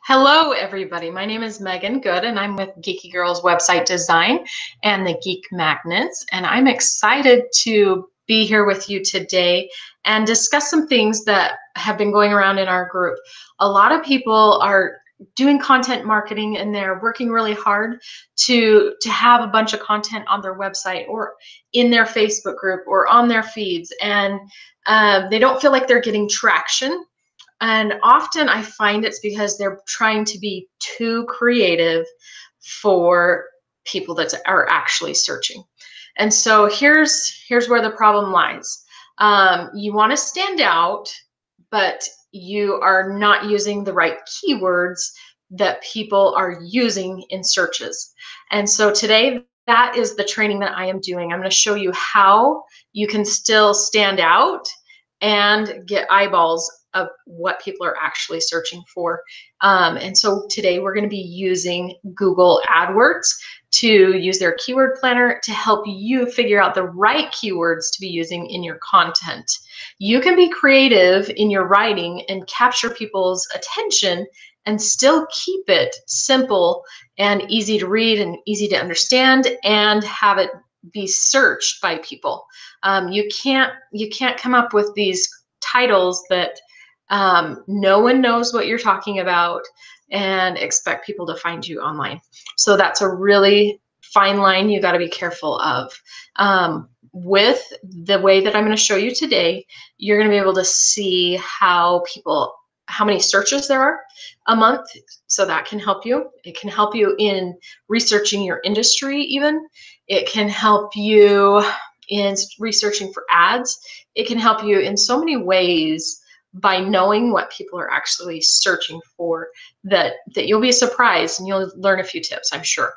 Hello, everybody. My name is Megan Good, and I'm with Geeky Girls Website Design and the Geek Magnets. And I'm excited to be here with you today and discuss some things that have been going around in our group. A lot of people are doing content marketing and they're working really hard to have a bunch of content on their website or in their Facebook group or on their feeds, and they don't feel like they're getting traction. And often I find it's because they're trying to be too creative for people that are actually searching. And so here's where the problem lies. You want to stand out, but you are not using the right keywords that people are using in searches. And so today, that is the training that I am doing. I'm going to show you how you can still stand out and get eyeballs of what people are actually searching for. And so today we're going to be using Google Adwords to use their keyword planner to help you figure out the right keywords to be using in your content. You can be creative in your writing and capture people's attention and still keep it simple and easy to read and easy to understand and have it be searched by people. You can't come up with these titles that no one knows what you're talking about and expect people to find you online. So that's a really fine line you got to be careful of. With the way that I'm going to show you today, you're going to be able to see how many searches there are a month. So that can help you. It can help you in researching your industry even. It can help you in researching for ads. It can help you in so many ways by knowing what people are actually searching for, that you'll be surprised and you'll learn a few tips, I'm sure.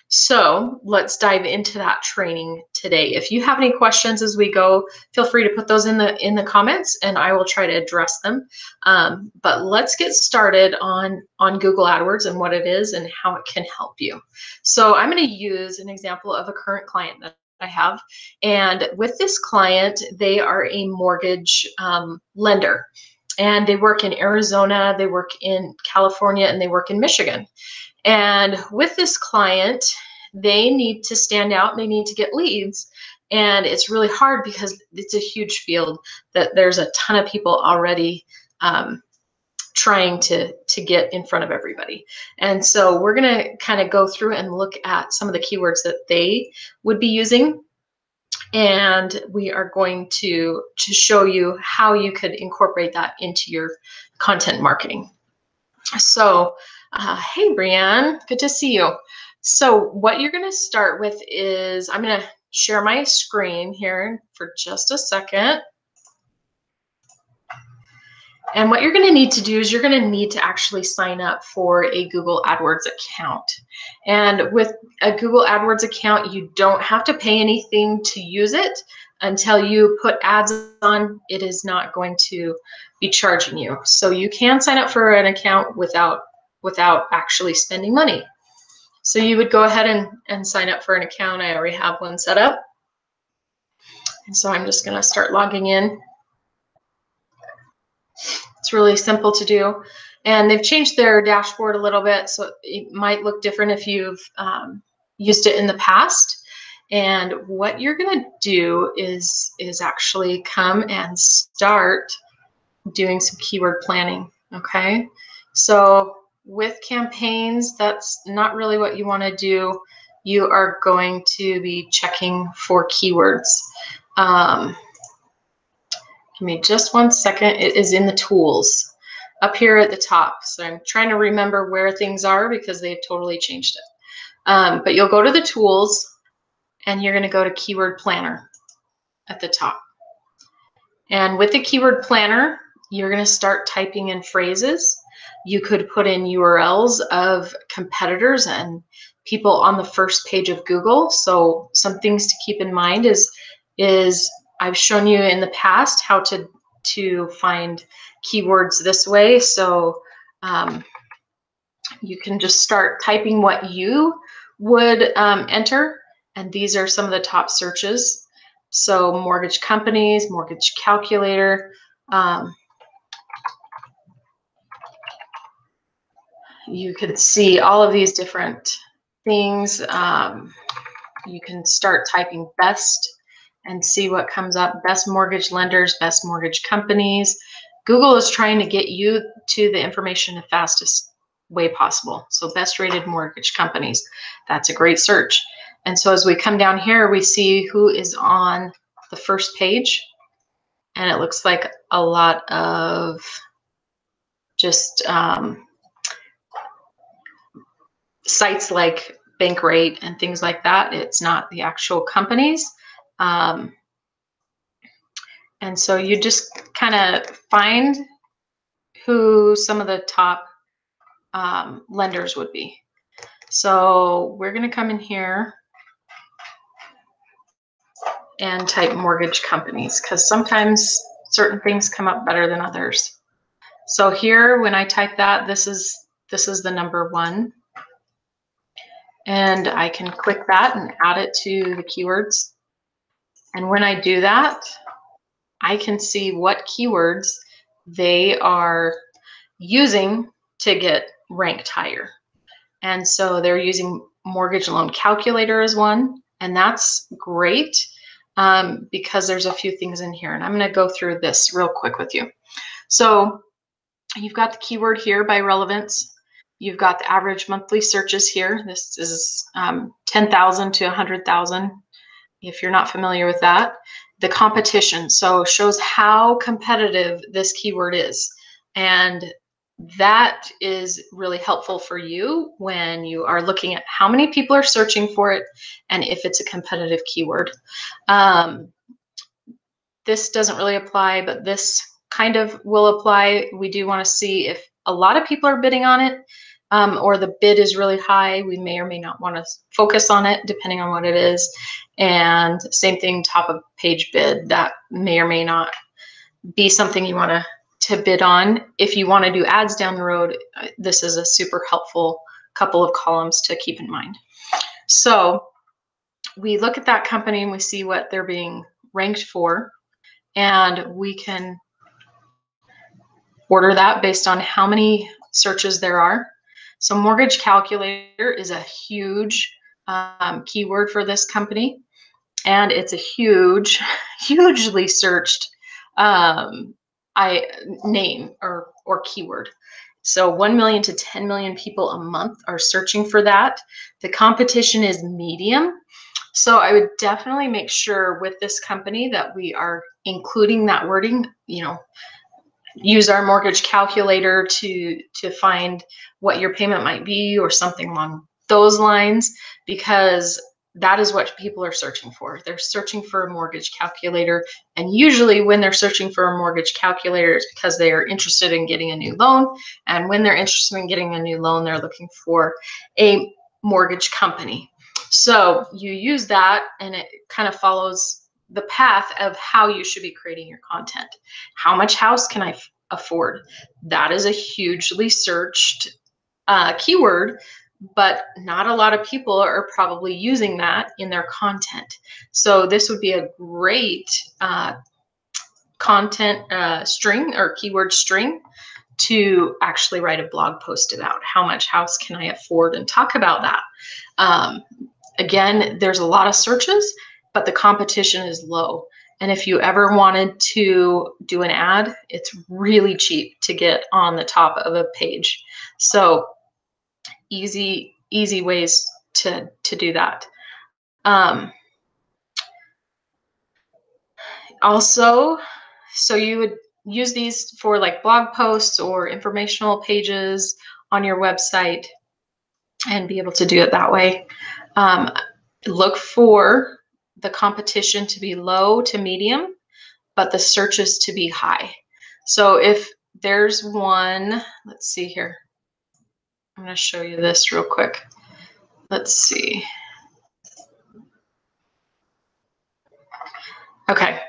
So let's dive into that training today. If you have any questions as we go, feel free to put those in the comments and I will try to address them. But let's get started on Google AdWords and what it is and how it can help you. So I'm going to use an example of a current client that I have. And with this client, they are a mortgage lender. And they work in Arizona, they work in California, and they work in Michigan. And with this client, they need to stand out and they need to get leads. And it's really hard because it's a huge field that there's a ton of people already trying to get in front of everybody. And so we're going to kind of go through and look at some of the keywords that they would be using. And we are going to show you how you could incorporate that into your content marketing. So, hey, Brianne, good to see you. So what you're going to start with is, I'm going to share my screen here for just a second. And what you're going to need to do is you're going to need to actually sign up for a Google AdWords account. And with a Google AdWords account, you don't have to pay anything to use it. Until you put ads on, it is not going to be charging you. So you can sign up for an account without actually spending money. So you would go ahead and sign up for an account. I already have one set up. And so I'm just going to start logging in. It's really simple to do. And they've changed their dashboard a little bit, so it might look different if you've used it in the past. And what you're going to do is actually come and start doing some keyword planning, okay? So with campaigns, that's not really what you want to do. You are going to be checking for keywords. Give me just one second. It is in the tools up here at the top. So I'm trying to remember where things are because they've totally changed it. But you'll go to the tools and you're going to go to keyword planner at the top. And with the keyword planner, you're going to start typing in phrases. You could put in URLs of competitors and people on the first page of Google. So some things to keep in mind is I've shown you in the past how to find keywords this way. So you can just start typing what you would enter. And these are some of the top searches. So mortgage companies, mortgage calculator. You could see all of these different things. You can start typing best and see what comes up. Best mortgage lenders, best mortgage companies. Google is trying to get you to the information the fastest way possible. So best rated mortgage companies, that's a great search. And so as we come down here, we see who is on the first page. And it looks like a lot of just sites like Bankrate and things like that. It's not the actual companies. And so you just kind of find who some of the top lenders would be. So we're going to come in here and type mortgage companies, because sometimes certain things come up better than others. So here, when I type that, this is the number one. And I can click that and add it to the keywords. And when I do that, I can see what keywords they are using to get ranked higher. And so they're using mortgage loan calculator as one, and that's great because there's a few things in here. And I'm going to go through this real quick with you. So you've got the keyword here by relevance. You've got the average monthly searches here. This is 10,000 to 100,000, if you're not familiar with that. The competition, so shows how competitive this keyword is. And that is really helpful for you when you are looking at how many people are searching for it and if it's a competitive keyword. This doesn't really apply, but this kind of will apply. We do want to see if a lot of people are bidding on it, or the bid is really high. We may or may not want to focus on it depending on what it is. And same thing, top of page bid, that may or may not be something you want to bid on. If you want to do ads down the road, this is a super helpful couple of columns to keep in mind. So we look at that company and we see what they're being ranked for, and we can order that based on how many searches there are. So mortgage calculator is a huge keyword for this company, and it's a hugely searched name or keyword. So 1 million to 10 million people a month are searching for that. The competition is medium. So I would definitely make sure with this company that we are including that wording, use our mortgage calculator to find what your payment might be or something along those lines, because that is what people are searching for. They're searching for a mortgage calculator. And usually when they're searching for a mortgage calculator, it's because they are interested in getting a new loan. And when they're interested in getting a new loan, they're looking for a mortgage company. So you use that, and it kind of follows the path of how you should be creating your content. How much house can I afford? That is a hugely searched keyword, but not a lot of people are probably using that in their content. So this would be a great content string or keyword string to actually write a blog post about. How much house can I afford, and talk about that. Again, there's a lot of searches, but the competition is low. And if you ever wanted to do an ad, it's really cheap to get on the top of a page. So easy ways to do that. Also, so you would use these for like blog posts or informational pages on your website and be able to do it that way. Look for the competition to be low to medium, but the searches to be high. So if there's one, let's see here. I'm going to show you this real quick. Let's see. Okay.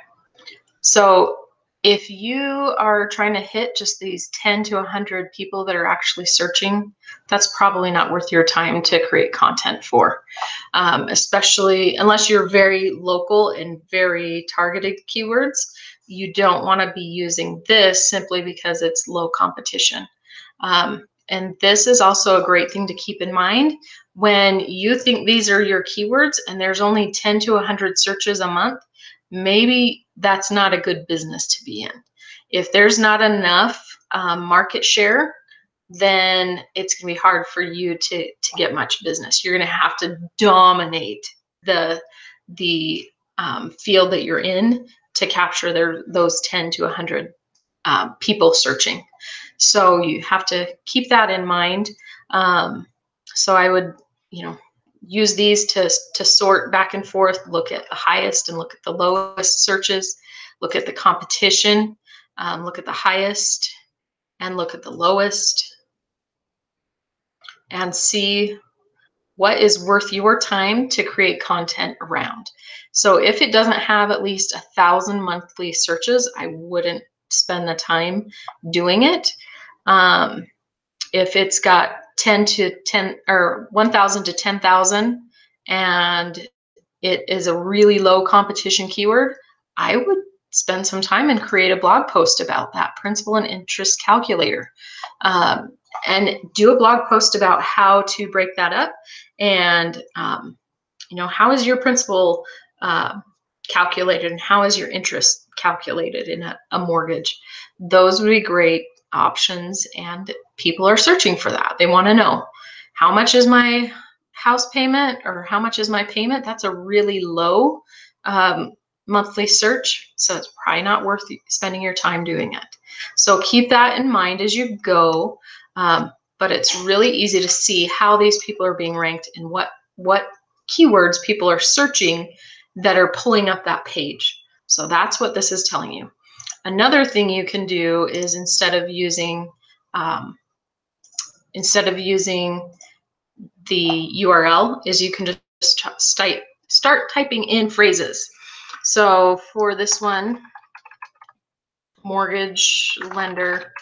So if you are trying to hit just these 10 to 100 people that are actually searching, that's probably not worth your time to create content for, especially unless you're very local and very targeted keywords. You don't want to be using this simply because it's low competition. And this is also a great thing to keep in mind when you think these are your keywords and there's only 10 to 100 searches a month. Maybe that's not a good business to be in. If there's not enough market share, then it's going to be hard for you to get much business. You're going to have to dominate the field that you're in to capture those 10 to 100 people searching. So you have to keep that in mind. So I would, use these to sort back and forth, look at the highest and look at the lowest searches, look at the competition, look at the highest and look at the lowest, and see what is worth your time to create content around. So if it doesn't have at least 1,000 monthly searches, I wouldn't spend the time doing it. If it's got 1,000 to 10,000 and it is a really low competition keyword, I would spend some time and create a blog post about that principal and interest calculator. And do a blog post about how to break that up, and how is your principal calculated and how is your interest calculated in a mortgage. Those would be great options, and people are searching for that. They want to know, how much is my house payment, or how much is my payment? That's a really low monthly search, so it's probably not worth spending your time doing it. So keep that in mind as you go. But it's really easy to see how these people are being ranked and what keywords people are searching that are pulling up that page. So that's what this is telling you. Another thing you can do is instead of using the URL, is you can just start typing in phrases. So for this one, mortgage lender,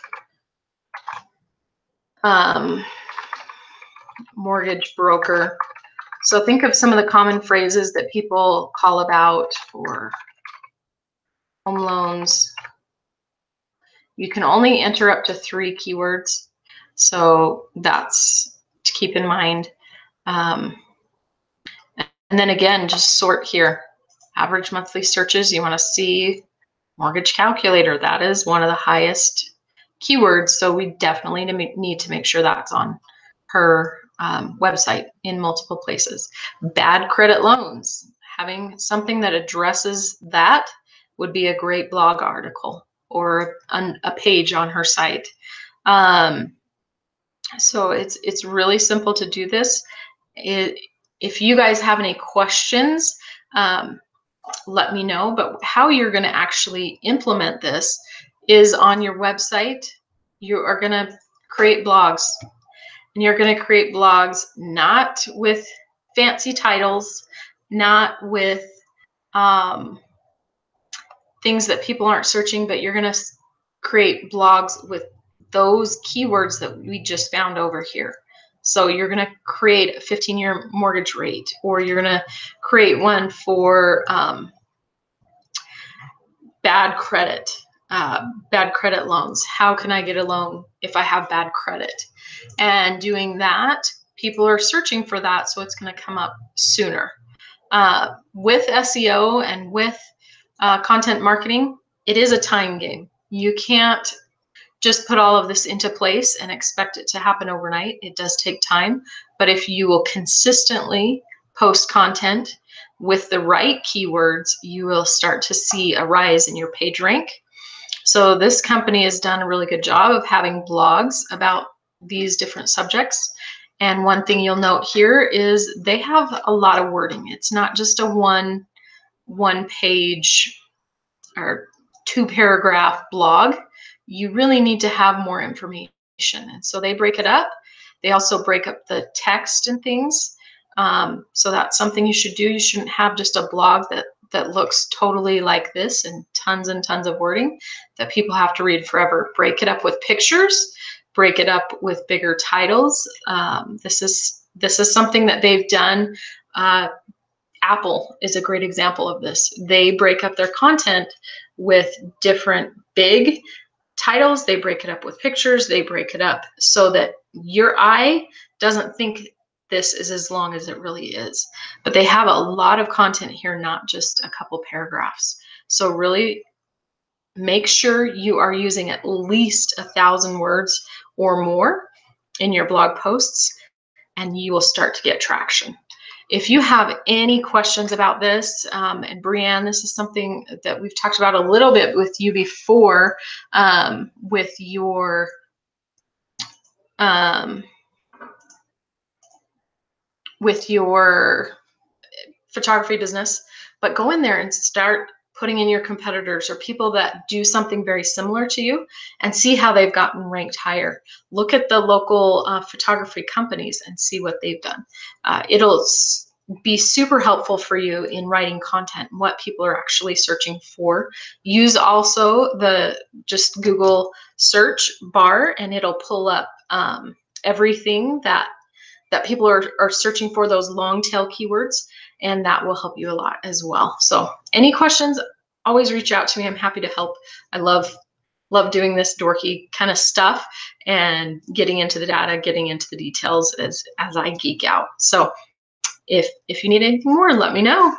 mortgage broker. So think of some of the common phrases that people call about for home loans. You can only enter up to 3 keywords, so that's to keep in mind. And then again, just sort here. Average monthly searches, you want to see mortgage calculator. That is one of the highest keywords, so we definitely need to make sure that's on her website in multiple places. Bad credit loans, having something that addresses that would be a great blog article or a page on her site. So it's really simple to do this. If you guys have any questions, let me know. But how you're going to actually implement this is on your website. You are going to create blogs, and you're going to create blogs not with fancy titles, not with things that people aren't searching, but you're going to create blogs with those keywords that we just found over here. So you're going to create a 15-year mortgage rate, or you're going to create one for bad credit loans. How can I get a loan if I have bad credit? And doing that, people are searching for that, so it's going to come up sooner. With SEO and with content marketing, it is a time game. You can't just put all of this into place and expect it to happen overnight. It does take time, but if you will consistently post content with the right keywords, you will start to see a rise in your page rank. So this company has done a really good job of having blogs about these different subjects. And one thing you'll note here is they have a lot of wording. It's not just a one page or 2-paragraph blog. You really need to have more information. And so they break it up. They also break up the text and things. So that's something you should do. You shouldn't have just a blog that looks totally like this and tons of wording that people have to read forever. Break it up with pictures. Break it up with bigger titles. This is something that they've done. Apple is a great example of this. They break up their content with different big titles, they break it up with pictures, they break it up so that your eye doesn't think this is as long as it really is. But they have a lot of content here, not just a couple paragraphs. So really make sure you are using at least 1,000 words or more in your blog posts, and you will start to get traction. If you have any questions about this, and Brianne, this is something that we've talked about a little bit with you before, with your photography business, but go in there and start putting in your competitors or people that do something very similar to you and see how they've gotten ranked higher. Look at the local photography companies and see what they've done. It'll be super helpful for you in writing content, what people are actually searching for. Use also the just Google search bar, and it'll pull up everything that people are searching for, those long tail keywords, and that will help you a lot as well. So any questions, always reach out to me. I'm happy to help. I love doing this dorky kind of stuff and getting into the data, getting into the details as I geek out. So if you need anything more, let me know.